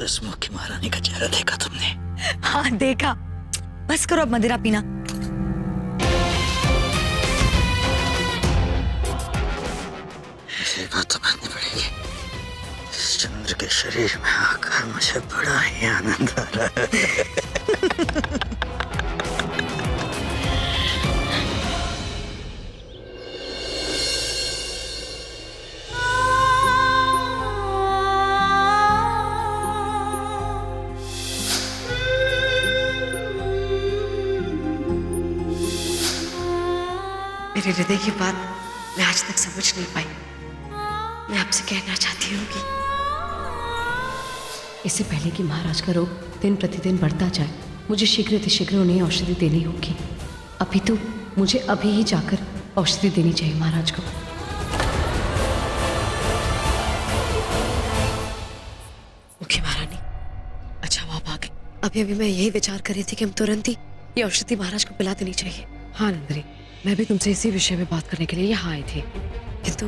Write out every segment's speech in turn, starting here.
उस मुख्य महारानी का चेहरा देखा तुमने? हाँ देखा। बस करो अब मदिरा पीना। ये बात तो माननी पड़ेगी, इस चंद्र के शरीर में आकर मुझे बड़ा ही आनंद आ रहा है। मेरे हृदय की बात मैं आज तक समझ नहीं पाई। मैं आपसे कहना चाहती हूँ कि इससे पहले कि महाराज का रोग दिन प्रतिदिन बढ़ता जाए, मुझे शीघ्र उन्हें औषधि देनी होगी। अभी तो मुझे अभी ही जाकर औषधि देनी चाहिए महाराज को। मुख्य महारानी, अच्छा वो आप आ गए। अभी मैं यही विचार कर रही थी कि हम तुरंत ही ये औषधि महाराज को पिला देनी चाहिए। हाँ नंदिनी, मैं भी तुमसे इसी विषय में बात करने के लिए यहाँ आए थे। किंतु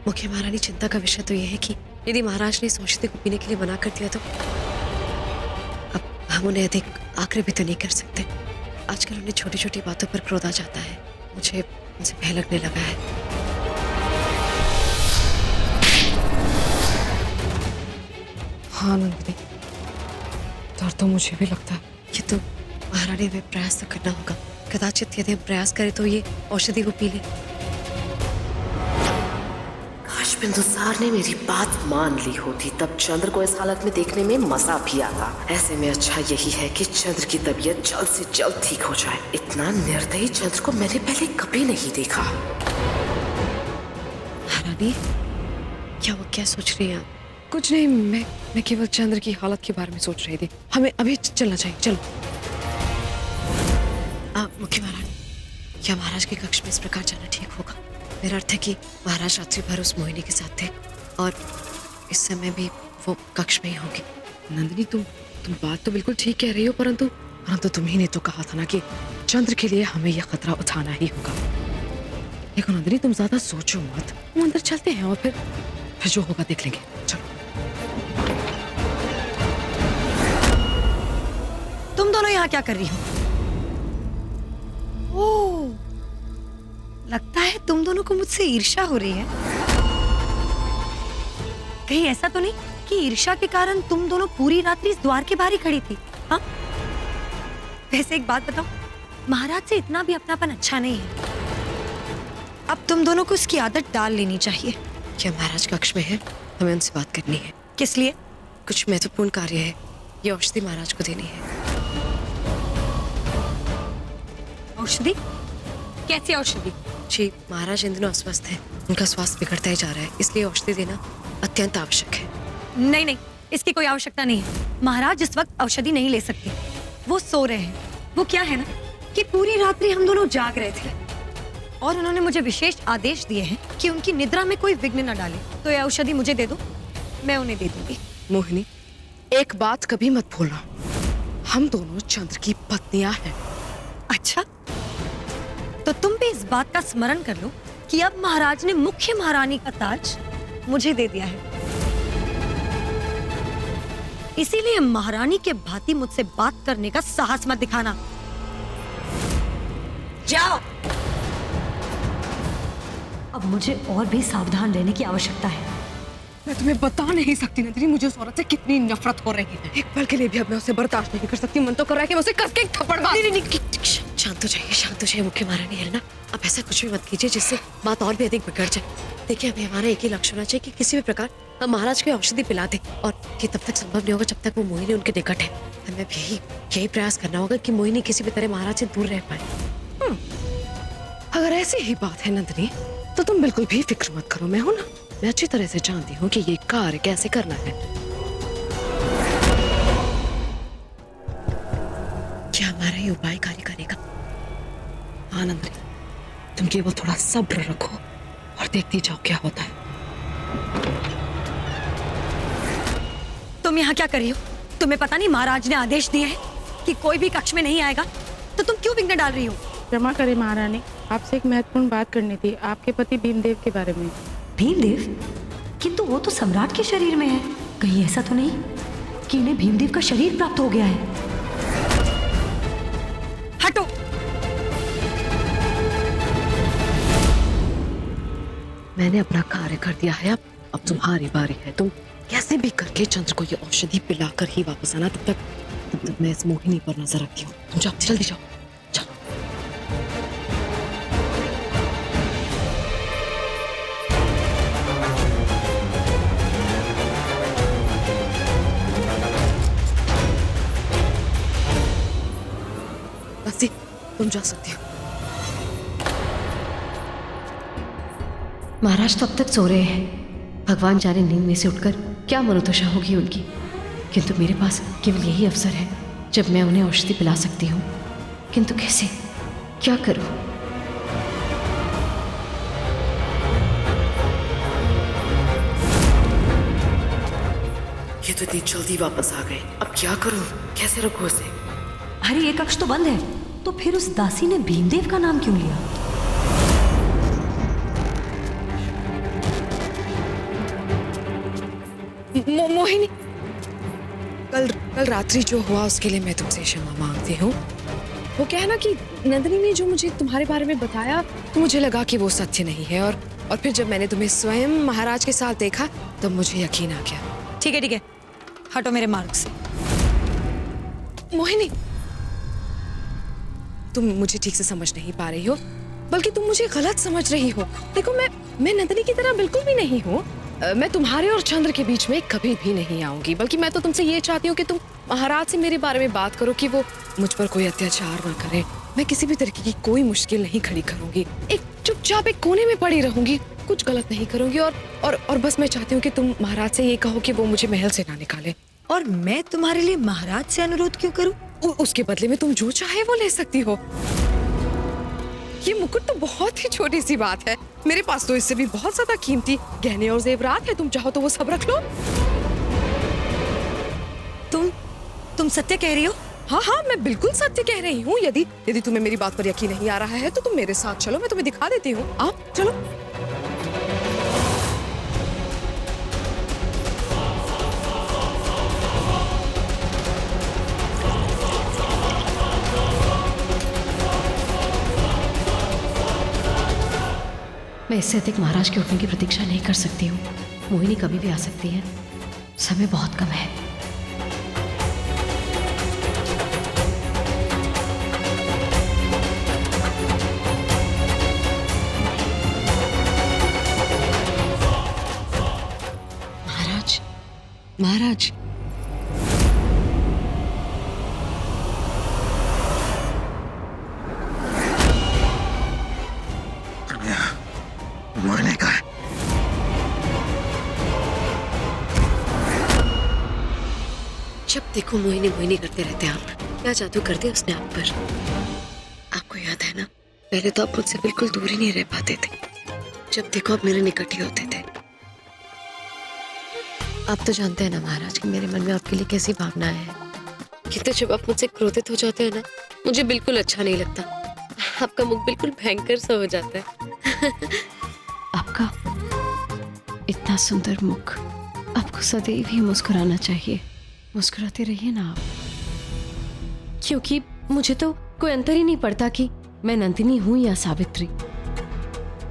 मुख्य महारानी, चिंता का विषय तो यह है कि यदि महाराज ने इस औषधि को पीने के लिए मना कर दिया तो अब हम उन्हें अधिक आग्रह भी तो नहीं कर सकते। आजकल उन्हें छोटी छोटी बातों पर क्रोध आ जाता है। मुझे उनसे भय लगने लगा है। हाँ नंदिनी, डर तो मुझे भी लगता है। ये तो महारानी में प्रयास तो करना होगा। कदाचित यदि हम प्रयास करें तो ये औषधि वो पी ले। काश बिंदुसार ने मेरी बात मान ली होती, तब चंद्र को इस हालत में देखने में मजा भी आता। ऐसे में अच्छा यही है कि चंद्र की तबीयत जल्द से जल्द ठीक हो जाए। इतना निर्दयी चंद्र को मैंने पहले कभी नहीं देखा। महारानी, क्या वो क्या सोच रही हैं आप? कुछ नहीं, मैं केवल चंद्र की हालत के बारे में सोच रही थी। हमें अभी चलना चाहिए, चलो। मुख्य महारानी, क्या महाराज के कक्ष में इस प्रकार जाना ठीक होगा? मेरा अर्थ है कि महाराज रात्रि भर उस मोहिनी के साथ थे और इस समय भी वो कक्ष में ही होंगे। नंदिनी, तुम बात तो बिल्कुल ठीक कह रही हो, परंतु तुम्ही ने तो कहा था ना कि चंद्र के लिए हमें यह खतरा उठाना ही होगा। देखो नंदिनी, तुम ज्यादा सोचो मत, हम अंदर चलते हैं और फिर जो होगा देख लेंगे। चलो। तुम दोनों यहाँ क्या कर रही हो? ओह, लगता है तुम दोनों को मुझसे ईर्ष्या हो रही है। कहीं ऐसा तो नहीं कि ईर्ष्या के कारण तुम दोनों पूरी रात्रि इस द्वार के बाहर ही खड़ी थी? हाँ, वैसे एक बात बताओ, महाराज से इतना भी अपनापन अच्छा नहीं है। अब तुम दोनों को इसकी आदत डाल लेनी चाहिए। क्या महाराज कक्ष में है? हमें उनसे बात करनी है। किस लिए? कुछ महत्वपूर्ण कार्य है। ये औषधि महाराज को देनी है। औषधि? कैसी औषधि? जी, महाराज इन दिनों अस्वस्थ हैं। उनका स्वास्थ्य बिगड़ता ही जा रहा है, इसलिए औषधि देना अत्यंत आवश्यक है। नहीं, इसकी कोई आवश्यकता नहीं है। महाराज इस वक्त औषधि नहीं ले सकते, वो सो रहे हैं। वो क्या है ना कि पूरी रात्रि हम दोनों जाग रहे थे और उन्होंने मुझे विशेष आदेश दिए हैं कि उनकी निद्रा में कोई विघ्न न डाले। तो यह औषधि मुझे दे दो, मैं उन्हें दे दूंगी। मोहिनी, एक बात कभी मत भूलना, हम दोनों चंद्र की पत्नियां हैं। अच्छा, तो तुम भी इस बात का स्मरण कर लो कि अब महाराज ने मुख्य महारानी का ताज मुझे दे दिया है। इसीलिए महारानी के भांति मुझसे बात करने का साहस मत दिखाना। जाओ। अब मुझे और भी सावधान रहने की आवश्यकता है। मैं तुम्हें बता नहीं सकती नंदिनी, मुझे उस औरत से कितनी नफरत हो रही है। एक पल के लिए भी अब मैं उसे बर्दाश्त नहीं कर सकती। मन तो कर रहा है कि मैं उसे कस के एक थप्पड़ मार। शांत हो जाइए मुख्य महारानी। है ना, अब ऐसा कुछ भी मत कीजिए जिससे बात और भी अधिक बिगड़ जाए। देखिए, हमें हमारा एक ही लक्ष्य होना चाहिए कि किसी भी प्रकार हम महाराज को औषधि पिला दें, और ये तब तक संभव नहीं होगा जब तक वो मोहिनी उनके निकट है। हमें यही प्रयास करना होगा कि मोहिनी किसी भी तरह महाराज से दूर रह पाए। अगर ऐसी ही बात है नंदिनी, तो तुम बिल्कुल भी फिक्र मत करो। मैं हूं ना, मैं अच्छी तरह से जानती हूँ कि ये कार्य कैसे करना है। क्या हमारा ये उपाय कार्य करेगा? हाँ नंदिनी, तुम केवल थोड़ा सब्र रखो और देखती जाओ क्या होता है। तुम यहाँ क्या कर रही हो? तुम्हें पता नहीं महाराज ने आदेश दिए हैं कि कोई भी कक्ष में नहीं आएगा, तो तुम क्यों विघ्न डाल रही हो? क्षमा करें महारानी, आपसे एक महत्वपूर्ण बात करनी थी, आपके पति भीमदेव के बारे में। भीमदेव? किंतु वो तो सम्राट के शरीर में है, कहीं ऐसा तो नहीं? कि इन्हें भीमदेव का शरीर प्राप्त हो गया है। हटो। मैंने अपना कार्य कर दिया है, अब तुम्हारी बारी है। तुम कैसे भी करके चंद्र को ये औषधि पिलाकर ही वापस आना। तब तक मैं इस मोहिनी पर नजर रखती हूँ। तुम जाओ, जल्दी जाओ। बसी, तुम जा सकती हो। महाराज तो अब तक सो रहे हैं। भगवान जाने नींद में से उठकर क्या मनोदशा होगी उनकी। किंतु मेरे पास केवल यही अवसर है जब मैं उन्हें औषधि पिला सकती हूँ। किंतु कैसे, क्या करूँ? ये तो इतनी जल्दी वापस आ गए, अब क्या करूं? कैसे रखूं उसे? अरे ये कक्ष तो बंद है, तो फिर उस दासी ने भीमदेव का नाम क्यों लिया? मोहिनी, कल रात्रि जो हुआ उसके लिए मैं तुमसे क्षमा मांगती हूँ। वो क्या है ना कि नंदिनी ने जो मुझे तुम्हारे बारे में बताया तो मुझे लगा कि वो सत्य नहीं है, और फिर जब मैंने तुम्हें स्वयं महाराज के साथ देखा तो मुझे यकीन आ गया। ठीक है, हटो मेरे मार्ग से। मोहिनी, तुम मुझे ठीक से समझ नहीं पा रही हो, बल्कि तुम मुझे गलत समझ रही हो। देखो, मैं नंदिनी की तरह बिल्कुल भी नहीं हूँ। मैं तुम्हारे और चंद्र के बीच में कभी भी नहीं आऊंगी, बल्कि मैं तो तुमसे ये चाहती हूँ कि तुम महाराज से मेरे बारे में बात करो कि वो मुझ पर कोई अत्याचार ना करे। मैं किसी भी तरीके की कोई मुश्किल नहीं खड़ी करूंगी, एक चुपचाप एक कोने में पड़ी रहूंगी, कुछ गलत नहीं करूंगी। और बस मैं चाहती हूँ कि तुम महाराज से ये कहो कि वो मुझे महल से ना निकाले। और मैं तुम्हारे लिए महाराज से अनुरोध क्यों करूं? उसके बदले में तुम जो चाहे वो ले सकती हो। ये मुकुट तो बहुत ही छोटी सी बात है, मेरे पास तो इससे भी बहुत ज्यादा कीमती गहने और जेवरात है। तुम चाहो तो वो सब रख लो। तुम सत्य कह रही हो? हाँ, मैं बिल्कुल सत्य कह रही हूँ। यदि तुम्हें मेरी बात पर यकीन नहीं आ रहा है तो तुम मेरे साथ चलो, मैं तुम्हें दिखा देती हूँ। आओ, चलो। मैं इससे अधिक महाराज के उठने की प्रतीक्षा नहीं कर सकती हूँ। मोहिनी कभी भी आ सकती है, समय बहुत कम है। महाराज, मोहिनी का है। जब देखो मोहिनी मोहिनी करते रहते हैं आप। क्या जादू करते उसने आप पर? आपको याद है ना, पहले तो आप मुझसे बिल्कुल दूर ही नहीं रह पाते थे। जब देखो आप मेरे निकट ही होते थे। आप तो जानते हैं ना महाराज कि मेरे मन में आपके लिए कैसी भावनाएं हैं। किंतु जब आप मुझसे क्रोधित हो जाते हैं ना, मुझे बिल्कुल अच्छा नहीं लगता। आपका मुख बिल्कुल भयंकर सा हो जाता है। आपका इतना सुंदर मुख, आपको सदैव ही मुस्कुराना चाहिए। मुस्कुराते रहिए ना आप, क्योंकि मुझे तो कोई अंतर ही नहीं पड़ता कि मैं नंदिनी हूं या सावित्री।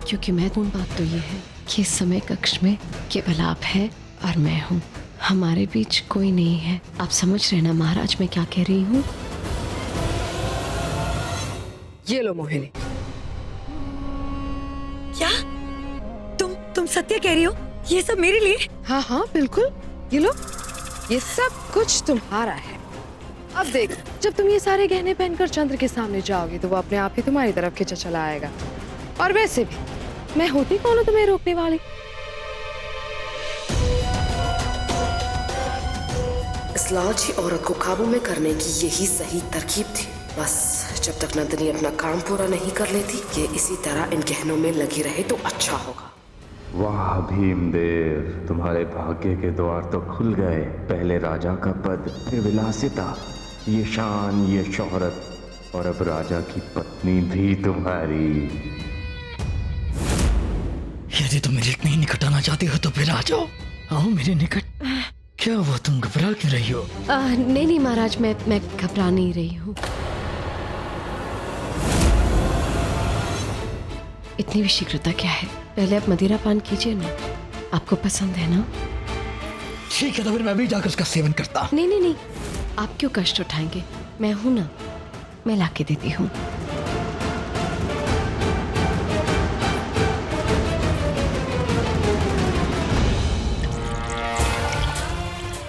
क्योंकि महत्वपूर्ण बात तो ये है कि इस समय कक्ष में केवल आप है और मैं हूँ, हमारे बीच कोई नहीं है। आप समझ रहे ना महाराज मैं क्या कह रही हूँ? ये लो मोहिनी। क्या तुम सत्य कह रही हो? ये सब मेरे लिए? हाँ, बिल्कुल। ये लो, ये सब कुछ तुम्हारा है। अब देख, जब तुम ये सारे गहने पहनकर चंद्र के सामने जाओगी तो वो अपने आप ही तुम्हारी तरफ खिंचा चला आएगा। और वैसे भी मैं होती कौन हूँ तुम्हें रोकने वाली? इस लालची औरत को काबू में करने की यही सही तरकीब थी। बस जब तक नंदिनी अपना काम पूरा नहीं कर लेती, ये इसी तरह इन गहनों में लगी रहे तो अच्छा होगा। वाह भीमदेव, तुम्हारे भाग्य के द्वार तो खुल गए। पहले राजा का पद, फिर विलासिता, ये शान, ये शोहरत, और अब राजा की पत्नी भी तुम्हारी। यदि तुम मेरे इतने ही निकट आना चाहती हो तो फिर आ जाओ, आओ मेरे निकट। क्या हुआ, तुम घबरा क्यों रही हो? नहीं नहीं महाराज, मैं घबरा नहीं रही हूँ। इतनी भी शीघ्रता क्या है? पहले आप मदिरा पान कीजिए ना, आपको पसंद है ना? ठीक है, तो फिर मैं भी जाकर उसका सेवन करता हूँ। नहीं नहीं नहीं, आप क्यों कष्ट उठाएंगे? मैं हूं ना, मैं लाके देती हूँ।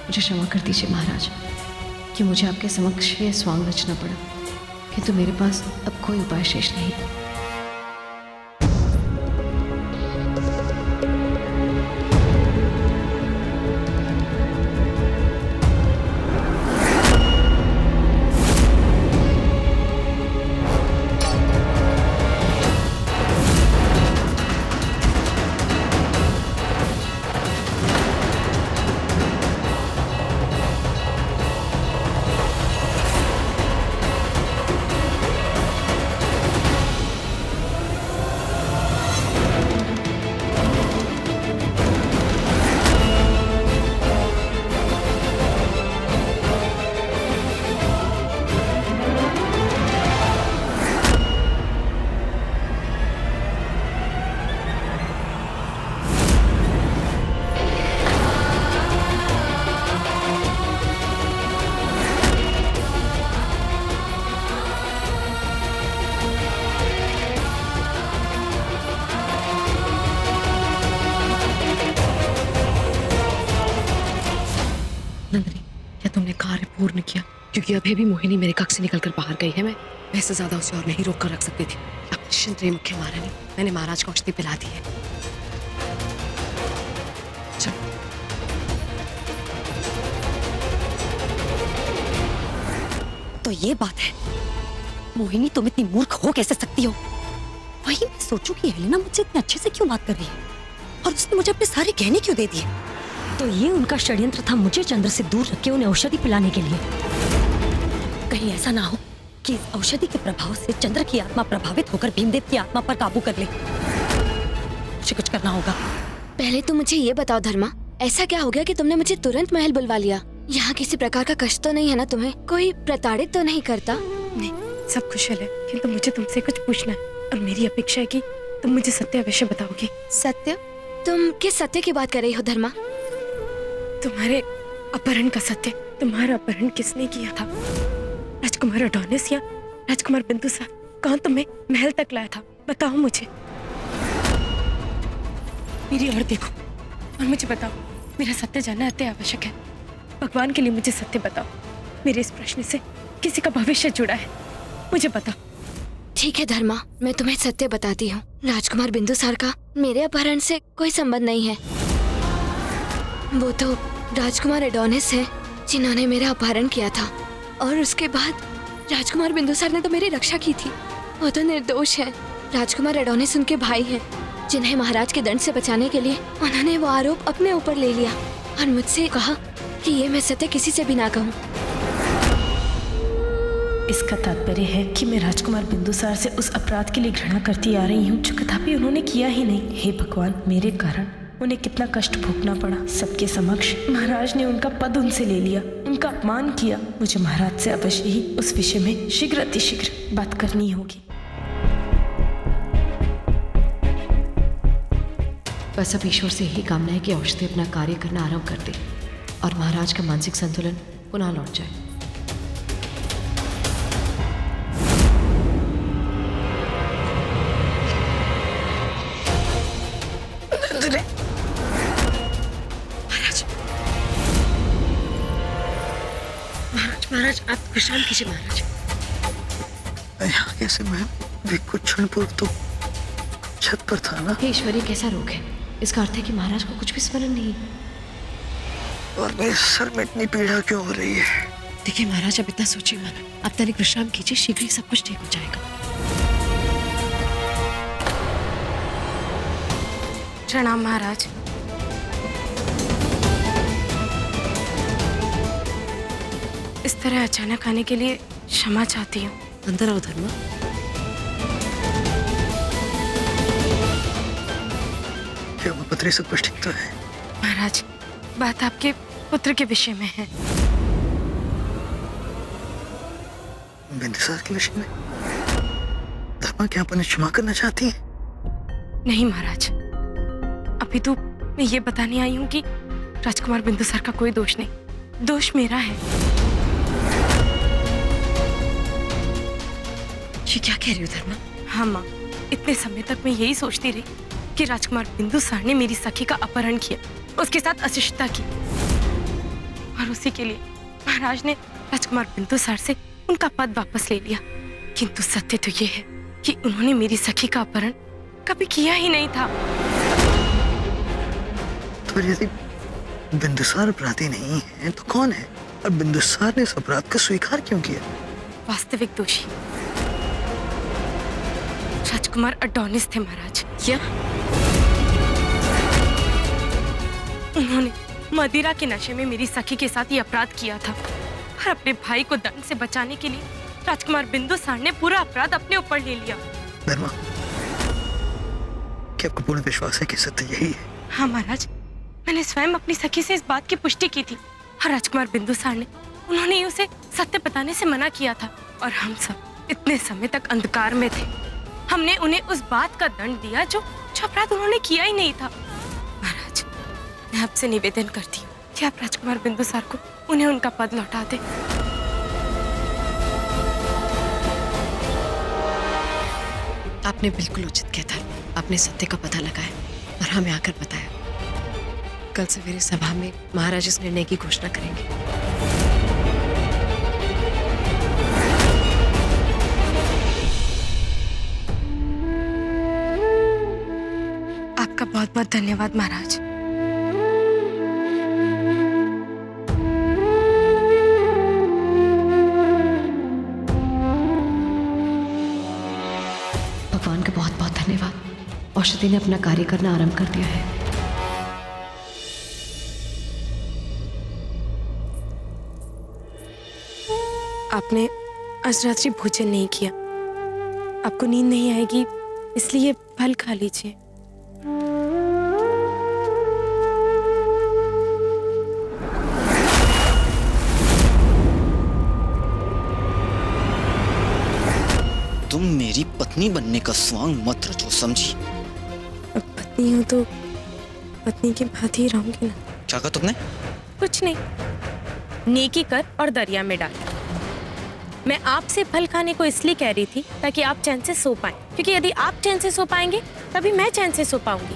मुझे क्षमा कर दीजिए महाराज कि मुझे आपके समक्ष ये स्वांग रचना पड़ा, किंतु मेरे पास अब कोई उपाय शेष नहीं। नंदिनी, क्या तुमने कार्य पूर्ण किया? क्योंकि अभी भी मोहिनी मेरे कक्ष से निकलकर बाहर गई है। मैं इससे ज्यादा उसे और नहीं रोक कर रख सकती थी। अब निश्चिंत रही मुख्य महारानी, मैंने महाराज को औषधि पिला दी है। चलो। तो ये बात है, मोहिनी तुम इतनी मूर्ख हो कैसे सकती हो? वही मैं सोचूं कि हेलेना मुझसे इतने अच्छे से क्यों बात कर रही है और उसने मुझे अपने सारे गहने क्यों दे दिए? तो ये उनका षड्यंत्र था मुझे चंद्र से दूर रख के उन्हें औषधि पिलाने के लिए। कहीं ऐसा ना हो कि इस औषधि के प्रभाव से चंद्र की आत्मा प्रभावित होकर भीमदेव की आत्मा पर काबू कर ले। मुझे कुछ करना होगा। पहले तो मुझे ये बताओ धर्मा, ऐसा क्या हो गया कि तुमने मुझे तुरंत महल बुलवा लिया? यहाँ किसी प्रकार का कष्ट तो नहीं है ना तुम्हें? कोई प्रताड़ित तो नहीं करता? नहीं, सब कुशल है, किंतु मुझे तुमसे कुछ पूछना है और मेरी अपेक्षा है कि तुम मुझे सत्य अवश्य बताओगी। सत्य? तुम किस सत्य की बात कर रही हो धर्मा? तुम्हारे अपहरण का सत्य। तुम्हारा अपहरण किसने किया था? राजकुमार अडोनिस या राजकुमार बिंदुसार? कौन तुम्हें महल तक लाया था? बताओ मुझे। मेरी ओर देखो और मुझे बताओ। मेरा सत्य जानना अति आवश्यक है। भगवान के लिए मुझे सत्य बताओ। मेरे इस प्रश्न से किसी का भविष्य जुड़ा है, मुझे बताओ। ठीक है धर्मा, मैं तुम्हें सत्य बताती हूँ। राजकुमार बिंदुसार का मेरे अपहरण से कोई संबंध नहीं है। वो तो राजकुमार एडोनिस है जिन्होंने मेरा अपहरण किया था, और उसके बाद राजकुमार बिंदुसार ने तो मेरी रक्षा की थी। वो तो निर्दोष है। राजकुमार एडोनिस उनके भाई हैं, जिन्हें महाराज के दंड से बचाने के लिए उन्होंने वो आरोप अपने ऊपर ले लिया और मुझसे कहा कि ये मैं सत्य किसी से भी ना कहूँ। इसका तात्पर्य है कि मैं राजकुमार बिंदुसार से उस अपराध के लिए घृणा करती आ रही हूँ जो कदापि उन्होंने किया ही नहीं। हे भगवान, मेरे कारण उन्हें कितना कष्ट भोगना पड़ा। सबके समक्ष महाराज ने उनका पद उनसे ले लिया, उनका अपमान किया। मुझे महाराज से अवश्य ही उस विषय में शीघ्र अतिशीघ्र बात करनी होगी। बस अब ईश्वर से यही कामना है कि औषधि अपना कार्य करना आरंभ कर दे और महाराज का मानसिक संतुलन पुनः लौट जाए। महाराज आप विश्राम कीजिए। महाराज मैं यहाँ कैसे? मैं भी कुछ क्षण पूर्व तो छत पर था ना। हे ईश्वरी, कैसा रोग है? इसका अर्थ है कि महाराज को कुछ भी स्मरण नहीं। और मेरे सर में इतनी पीड़ा क्यों हो रही है? देखिए महाराज, अब इतना सोचिए मत। आप तनिक विश्राम कीजिए, शीघ्र ही सब कुछ ठीक हो जाएगा। प्रणाम महाराज। इस तरह अचानक आने के लिए क्षमा चाहती हूँ। अंदर आओ धर्मा। क्या वो पत्री सब कुछ ठीक तो है? महाराज, बात आपके पुत्र के विषय में है। बिंदुसार के विषय में? धर्मा क्या अपने क्षमा करना चाहती है? नहीं महाराज, अभी तो मैं ये बताने आई हूँ कि राजकुमार बिंदुसार का कोई दोष नहीं, दोष मेरा है। ये क्या कह रही हो धर्मा? हाँ माँ, इतने समय तक मैं यही सोचती रही कि राजकुमार बिंदुसार ने मेरी सखी का अपहरण किया, उसके साथ अशिष्टता की, और उसी के लिए महाराज ने राजकुमार बिंदुसार से उनका पद वापस ले लिया। किंतु सत्य तो ये है कि उन्होंने मेरी सखी का अपहरण कभी किया ही नहीं था। तो यदि बिंदुसार अपराधी नहीं है तो कौन है? और बिंदुसार ने इस अपराध का स्वीकार क्यों किया? वास्तविक दोषी राजकुमार अडोनिस थे महाराज। क्या? उन्होंने मदिरा के नशे में मेरी सखी के साथ ये अपराध किया था, और अपने भाई को दंड से बचाने के लिए राजकुमार बिंदुसार ने पूरा अपराध अपने ऊपर ले लिया। धर्मा, क्या आपको पूर्ण विश्वास है कि सत्य यही है? हाँ महाराज, मैंने स्वयं अपनी सखी से इस बात की पुष्टि की थी, और राजकुमार बिंदुसार ने उन्होंने उसे सत्य बताने से मना किया था, और हम सब इतने समय तक अंधकार में थे। हमने उन्हें उस बात का दंड दिया जो अपराध उन्होंने किया ही नहीं था। महाराज, मैं आपसे निवेदन करती हूँ कि आप राजकुमार बिंदुसार को उन्हें उनका पद लौटा दें। आपने बिल्कुल उचित किया था। आपने सत्य का पता लगाया और हमें आकर बताया। कल सवेरे सभा में महाराज इस निर्णय की घोषणा करेंगे। आपका बहुत बहुत धन्यवाद महाराज। भगवान का बहुत बहुत धन्यवाद। औषधि ने अपना कार्य करना आरंभ कर दिया है। आपने आज रात्रि भोजन नहीं किया, आपको नींद नहीं आएगी, इसलिए फल खा लीजिए। तुम मेरी पत्नी बनने का स्वांग मत रचो, समझी? अब पत्नी हूँ तो पत्नी की बात ही रहूंगी ना। क्या कहा तुमने? कुछ नहीं, नेकी कर और दरिया में डाल। मैं आपसे फल खाने को इसलिए कह रही थी ताकि आप चैन से सो पाएं, क्योंकि यदि आप चैन से सो पाएंगे तभी मैं चैन से सो पाऊंगी।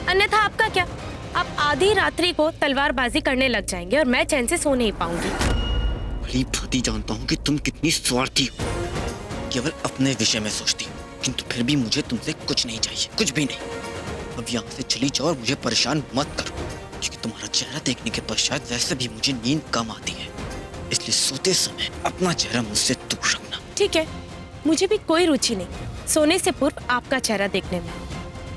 अन्यथा आपका क्या, आप आधी रात्रि को तलवारबाजी करने लग जाएंगे और मैं चैन से सो नहीं पाऊंगी। भली भांति जानता हूँ कि तुम कितनी स्वार्थी हो, केवल अपने विषय में सोचती हो, किंतु फिर भी मुझे तुमसे कुछ नहीं चाहिए, कुछ भी नहीं। अब यहाँ से चली जाओ और मुझे परेशान मत करो, क्योंकि तुम्हारा चेहरा देखने के पश्चात वैसे भी मुझे नींद कम आती है, इसलिए सोते समय अपना चेहरा मुझसे दूर रखना। ठीक है, मुझे भी कोई रुचि नहीं सोने से पूर्व आपका चेहरा देखने में,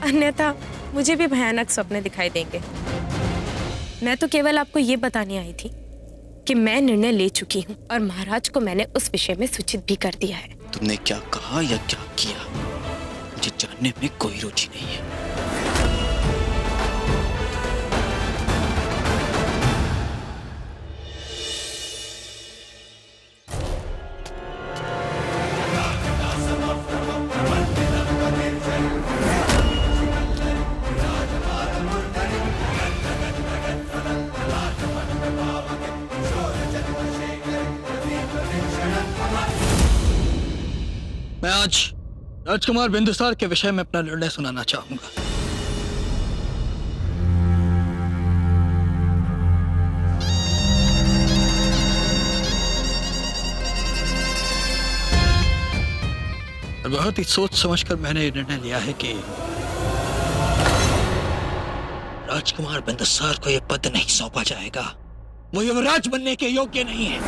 अन्यथा मुझे भी भयानक सपने दिखाई देंगे। मैं तो केवल आपको ये बताने आई थी कि मैं निर्णय ले चुकी हूँ और महाराज को मैंने उस विषय में सूचित भी कर दिया है। तुमने क्या कहा या क्या किया, मुझे जानने में कोई रुचि नहीं है। मैं आज राजकुमार बिंदुसार के विषय में अपना निर्णय सुनाना चाहूंगा। और बहुत ही सोच समझकर मैंने निर्णय लिया है कि राजकुमार बिंदुसार को यह पद नहीं सौंपा जाएगा। वो युवराज बनने के योग्य नहीं है।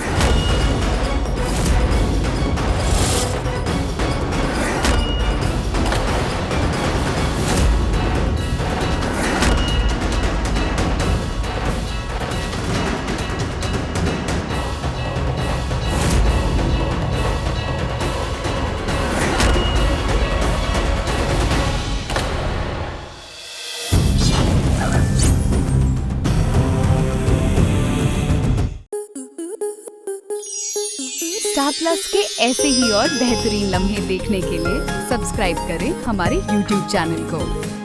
स्टार प्लस के ऐसे ही और बेहतरीन लम्हे देखने के लिए सब्सक्राइब करें हमारे YouTube चैनल को।